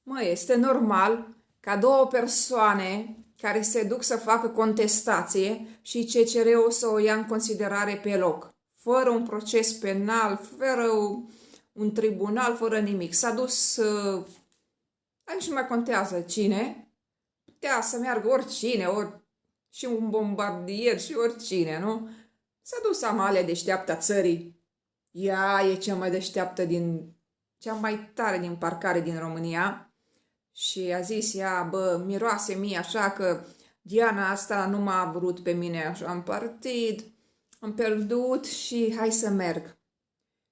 Mă, este normal ca două persoane care se duc să facă contestație și CCR-ul să o ia în considerare pe loc, fără un proces penal, fără un tribunal, fără nimic. S-a dus, aici nu mai contează cine, putea să meargă oricine, și un bombardier și oricine, nu? S-a dus Amalia deșteaptă țării. Ea e cea mai tare din parcare din România. Și a zis ea, bă, miroase mie așa că Diana asta nu m-a vrut pe mine așa în partid, am pierdut și hai să merg.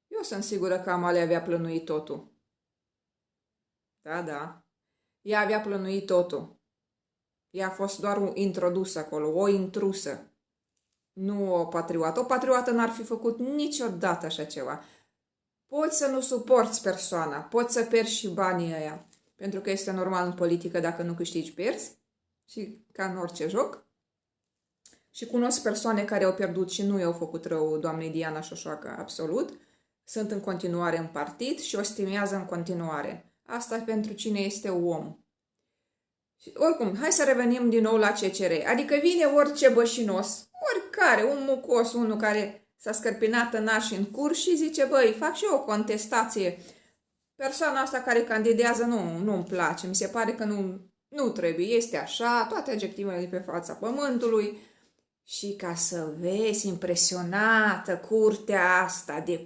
Eu sunt sigură că Amalia avea plănuit totul. Da, da. Ea avea plănuit totul. Ea a fost doar introdusă acolo, o intrusă. Nu o patriotă. O patriotă n-ar fi făcut niciodată așa ceva. Poți să nu suporți persoana, poți să pierzi și banii ăia. Pentru că este normal în politică, dacă nu câștigi, pierzi. Și ca în orice joc. Și cunosc persoane care au pierdut și nu i-au făcut rău doamnei Diana Șoșoacă, absolut. Sunt în continuare în partid și o stimează în continuare. Asta pentru cine este om. Și oricum, hai să revenim din nou la CCR. Adică vine orice bășinos, oricare, un mucos, unul care s-a scărpinat în naș în curs și zice, băi, fac și eu o contestație. Persoana asta care candidează nu-mi place, mi se pare că nu trebuie, este așa, toate adjectivele de pe fața pământului. Și ca să vezi impresionată curtea asta de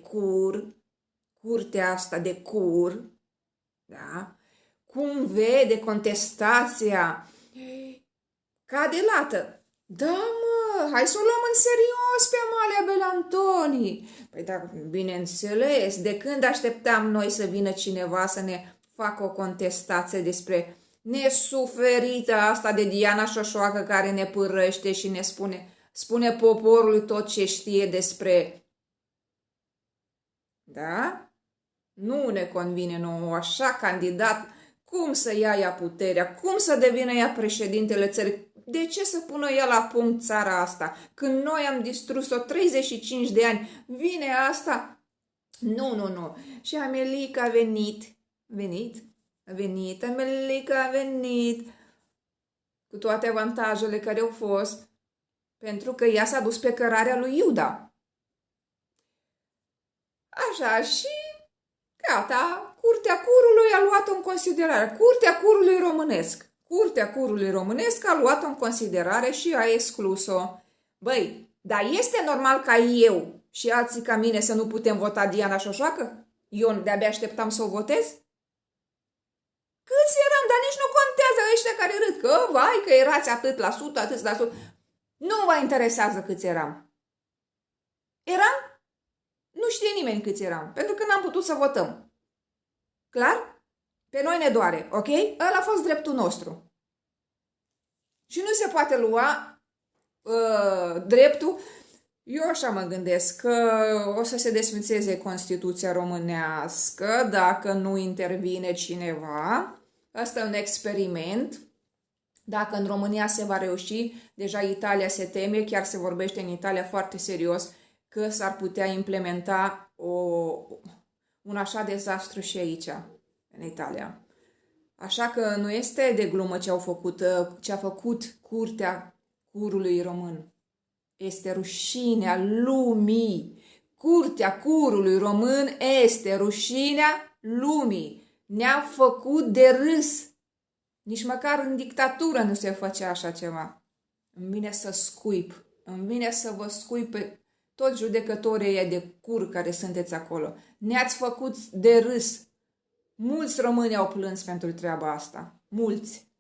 cur, da? Cum vede contestația, cade lată. Da, mă, hai să o luăm în serios pe Amalia Belantoni. Păi da, bineînțeles, de când așteptam noi să vină cineva să ne facă o contestație despre nesuferită asta de Diana Șoșoacă care ne pârăște și ne spune poporului tot ce știe despre... Da? Nu ne convine nouă așa candidat. Cum să ia ea puterea? Cum să devină ea președintele țării? De ce să pună ea la punct țara asta? Când noi am distrus-o 35 de ani, vine asta? Nu. Și Amelica a venit, Amelica a venit, cu toate avantajele care au fost, pentru că ea s-a dus pe cărarea lui Iuda. Așa, și gata, Curtea Curului a luat-o în considerare. Curtea Curului Românesc a luat-o în considerare și a exclus-o. Băi, dar este normal ca eu și alții ca mine să nu putem vota Diana Șoșoacă? Eu de-abia așteptam să o votez? Câți eram, dar nici nu contează ăștia care râd, că vai, că erați atât la sută. Nu vă interesează câți eram. Eram? Nu știe nimeni câți eram, pentru că n-am putut să votăm. Clar? Pe noi ne doare, ok? Ăla a fost dreptul nostru. Și nu se poate lua dreptul. Eu așa mă gândesc că o să se desfințeze Constituția românească dacă nu intervine cineva. Asta e un experiment. Dacă în România se va reuși, deja Italia se teme, chiar se vorbește în Italia foarte serios, că s-ar putea implementa un așa dezastru și aici, în Italia. Așa că nu este de glumă ce a făcut Curtea Curului Român. Este rușinea lumii. Curtea Curului Român este rușinea lumii. Ne-a făcut de râs. Nici măcar în dictatură nu se făcea așa ceva. Îmi vine să scuip. Îmi vine să vă scuip pe toți judecătorii ăia de cur care sunteți acolo. Ne-ați făcut de râs. Mulți români au plâns pentru treaba asta. Mulți.